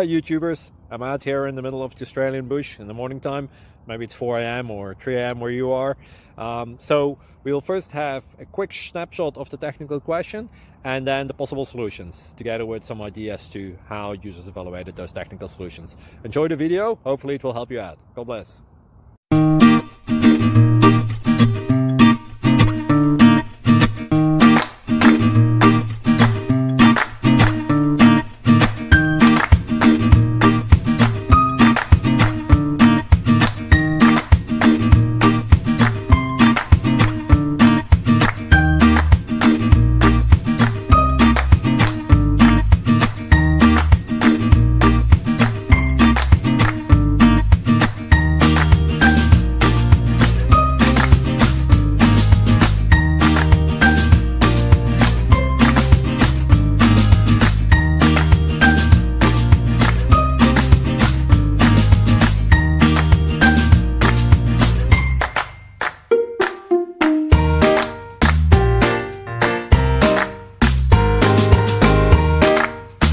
YouTubers. I'm out here in the middle of the Australian bush in the morning time. Maybe it's 4 a.m. or 3 a.m. where you are. So we'll first have a quick snapshot of the technical question and then the possible solutions, together with some ideas to how users evaluated those technical solutions. Enjoy the video. Hopefully it will help you out. God bless.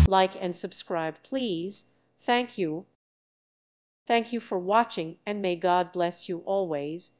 Like and subscribe, please. Thank you. Thank you for watching, and may God bless you always.